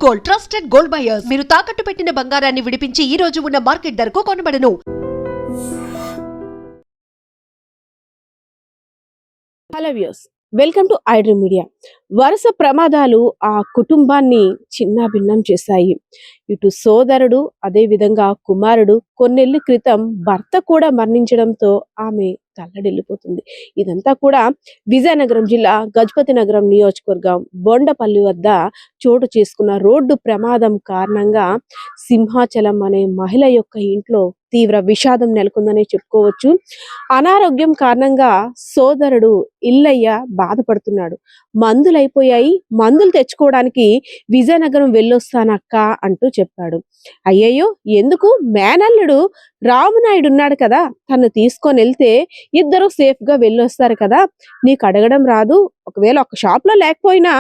Gold, trusted gold buyers. మీరు తాకట్టు పెట్టిన బంగారాన్ని విడిపించి ఈ రోజు ఉన్న మార్కెట్ ధరకు కొనబడను. Hello views, welcome to iDream Media. వరుస ప్రమాదాలు ఆ కుటుంబాన్ని చిన్నాభిన్నం చేశాయి. ఇటు సోదరుడు, అదే విధంగా కుమారుడు, కొన్నేళ్ల క్రితం భర్త కూడా మరణించడంతో ఆమె తల్లడిల్లిపోతుంది. ఇదంతా కూడా విజయనగరం జిల్లా గజపతి నగరం నియోజకవర్గం బొండపల్లి వద్ద చోటు చేసుకున్న రోడ్డు ప్రమాదం కారణంగా సింహాచలం అనే మహిళ యొక్క ఇంట్లో తీవ్ర విషాదం నెలకొందనే చెప్పుకోవచ్చు. అనారోగ్యం కారణంగా సోదరుడు ఇల్లయ్య బాధపడుతున్నాడు. మందులైపోయాయి, మందులు తెచ్చుకోవడానికి విజయనగరం వెళ్ళొస్తానక్క అంటూ చెప్పాడు. అయ్యయ్యో, ఎందుకు? మేనల్లుడు రామునాయుడు ఉన్నాడు కదా, తను తీసుకొని వెళ్తే ఇద్దరు సేఫ్ గా వెళ్ళొస్తారు కదా, నీకు అడగడం రాదు? ఒకవేళ ఒక షాప్ లో లేకపోయినా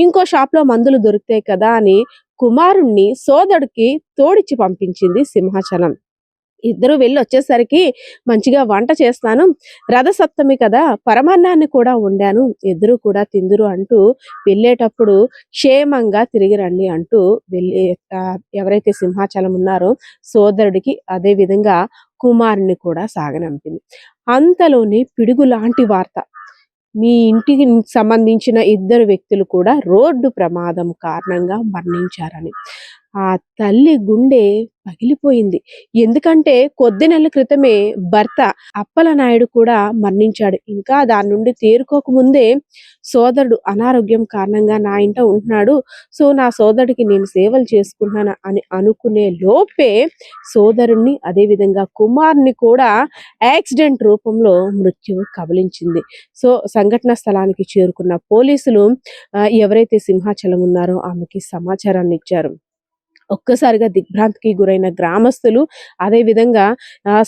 ఇంకో షాప్ లో మందులు దొరుకుతాయి కదా అని కుమారుణ్ణి సోదరుడికి తోడిచ్చి పంపించింది సింహాచలం. ఇద్దరు వెళ్ళి వచ్చేసరికి మంచిగా వంట చేస్తాను, రథసప్తమి కదా, పరమాన్నాన్ని కూడా వండాను, ఇద్దరు కూడా తిందురు అంటూ వెళ్ళేటప్పుడు క్షేమంగా తిరిగి రండి అంటూ వెళ్ళి ఎవరైతే సింహాచలం ఉన్నారో సోదరుడికి అదే విధంగా కుమారుని కూడా సాగనంపింది. అంతలోనే పిడుగు లాంటి వార్త, మీ ఇంటికి సంబంధించిన ఇద్దరు వ్యక్తులు కూడా రోడ్డు ప్రమాదం కారణంగా మరణించారని. ఆ తల్లి గుండె పగిలిపోయింది. ఎందుకంటే కొద్ది నెలల క్రితమే భర్త అప్పలనాయుడు కూడా మరణించాడు. ఇంకా దాని నుండి తేరుకోక ముందే సోదరుడు అనారోగ్యం కారణంగా నా ఇంట ఉంటున్నాడు, సో నా సోదరుడికి నేను సేవలు చేసుకుంటున్నాను అని అనుకునే లోపే సోదరుణ్ణి అదే విధంగా కుమారుని కూడా యాక్సిడెంట్ రూపంలో మృత్యువు కబలించింది. సో సంఘటన స్థలానికి చేరుకున్న పోలీసులు ఎవరైతే సింహాచలం ఉన్నారో ఆమెకి సమాచారాన్ని ఇచ్చారు. ఒక్కసారిగా దిగ్భ్రాంతికి గురైన గ్రామస్తులు అదే విధంగా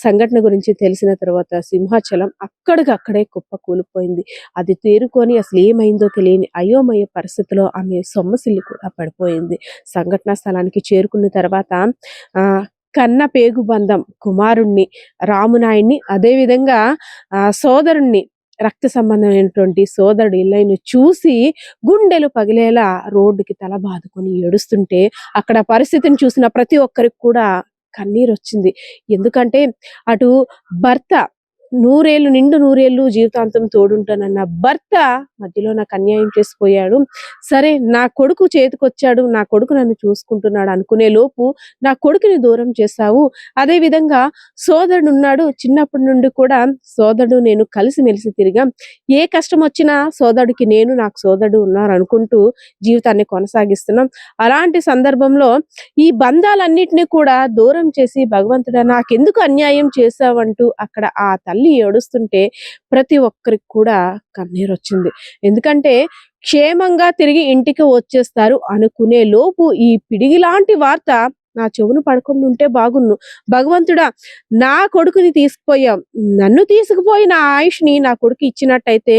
సంఘటన గురించి తెలిసిన తర్వాత సింహాచలం అక్కడికక్కడే కుప్ప కూలిపోయింది. అది తేరుకొని అసలు ఏమైందో తెలియని అయోమయ పరిస్థితిలో ఆమె సొమ్మసిల్లి కూడా పడిపోయింది. సంఘటనా స్థలానికి చేరుకున్న తర్వాత కన్న పేగు బంధం కుమారుణ్ణి రామునాయుడిని అదే విధంగా సోదరుణ్ణి రక్త సంబంధమైనటువంటి సోదరుడు ఇల్లైను చూసి గుండెలు పగిలేలా రోడ్డుకి తల బాదుకొని ఏడుస్తుంటే అక్కడ పరిస్థితిని చూసిన ప్రతి ఒక్కరికి కూడా కన్నీరు వచ్చింది. ఎందుకంటే అటు భర్త నిండు నూరేళ్ళు జీవితాంతం తోడుంటానన్న భర్త మధ్యలో నాకు అన్యాయం చేసిపోయాడు, సరే నా కొడుకు చేతికొచ్చాడు, నా కొడుకు నన్ను చూసుకుంటున్నాడు అనుకునే లోపు నా కొడుకుని దూరం చేశావు. అదే విధంగా సోదరుడు ఉన్నాడు, చిన్నప్పటి నుండి కూడా సోదరుడు నేను కలిసిమెలిసి తిరిగాం, ఏ కష్టం వచ్చినా సోదరుడికి నేను, నాకు సోదరుడు ఉన్నారు అనుకుంటూ జీవితాన్ని కొనసాగిస్తున్నాం. అలాంటి సందర్భంలో ఈ బంధాలన్నిటినీ కూడా దూరం చేసి భగవంతుడా నాకెందుకు అన్యాయం చేశావంటూ అక్కడ ఆ తల్లి ఏడుస్తుంటే ప్రతి ఒక్కరికి కూడా కన్నీరు వచ్చింది. ఎందుకంటే క్షేమంగా తిరిగి ఇంటికి వచ్చేస్తారు అనుకునే లోపు ఈ పిడిగి లాంటి వార్త నా చెవును పడుకొని ఉంటే బాగున్ను. భగవంతుడా, నా కొడుకుని తీసుకుపోయాం, నన్ను తీసుకుపోయిన ఆయుష్ని నా కొడుకు ఇచ్చినట్టయితే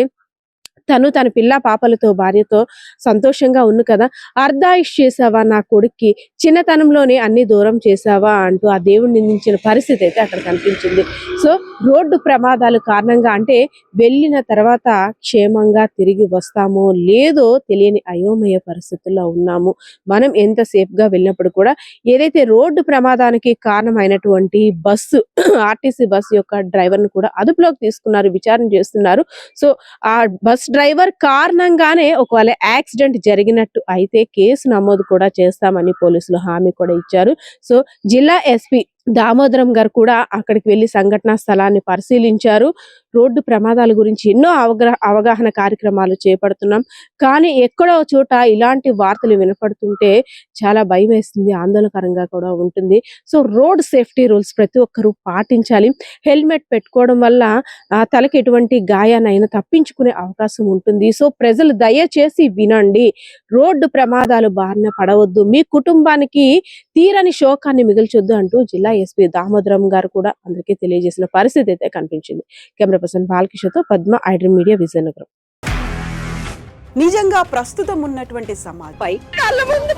తను తన పిల్ల పాపలతో భార్యతో సంతోషంగా ఉంది కదా, అర్ధాయుష్ చేసావా నా కొడుక్కి, చిన్నతనంలోనే అన్ని దూరం చేసావా అంటూ ఆ దేవుడిని నిందించిన పరిస్థితి అయితే అక్కడ కనిపించింది. సో రోడ్డు ప్రమాదాలు కారణంగా అంటే వెళ్ళిన తర్వాత క్షేమంగా తిరిగి వస్తామో లేదో తెలియని అయోమయ పరిస్థితుల్లో ఉన్నాము. మనం ఎంత సేఫ్గా వెళ్ళినప్పుడు కూడా ఏదైతే రోడ్డు ప్రమాదానికి కారణమైనటువంటి బస్సు ఆర్టీసీ బస్సు యొక్క డ్రైవర్ను కూడా అదుపులోకి తీసుకున్నారు, విచారణ చేస్తున్నారు. సో ఆ బస్ డ్రైవర్ కారణంగానే ఒకవేళ యాక్సిడెంట్ జరిగినట్టు అయితే కేసు నమోదు కూడా చేస్తామని పోలీసులు హామీ కూడా ఇచ్చారు. సో జిల్లా ఎస్పీ దామోదరం గారు కూడా అక్కడికి వెళ్లి సంఘటనా స్థలాన్ని పరిశీలించారు. రోడ్డు ప్రమాదాల గురించి ఎన్నో అవగాహన కార్యక్రమాలు చేపడుతున్నాం, కానీ ఎక్కడో చోట ఇలాంటి వార్తలు వినపడుతుంటే చాలా భయం వేస్తుంది, ఆందోళనకరంగా కూడా ఉంటుంది. సో రోడ్ సేఫ్టీ రూల్స్ ప్రతి ఒక్కరూ పాటించాలి. హెల్మెట్ పెట్టుకోవడం వల్ల తలకి ఎటువంటి గాయానైనా తప్పించుకునే అవకాశం ఉంటుంది. సో ప్రజలు దయచేసి వినండి, రోడ్డు ప్రమాదాలు బారిన పడవద్దు, మీ కుటుంబానికి తీరని శోకాన్ని మిగిల్చొద్దు అంటూ జిల్లా ఎస్పీ దామోదరం గారు కూడా అందరికీ తెలియజేసిన పరిస్థితి అయితే కనిపించింది. కెమెరా పర్సన్ బాలకిషోర్తో పద్మ, ఐడ్రీమ్ మీడియా, విజయనగరం. నిజంగా ప్రస్తుతం ఉన్నటువంటి సమాజంపై కళ్ళ ముందు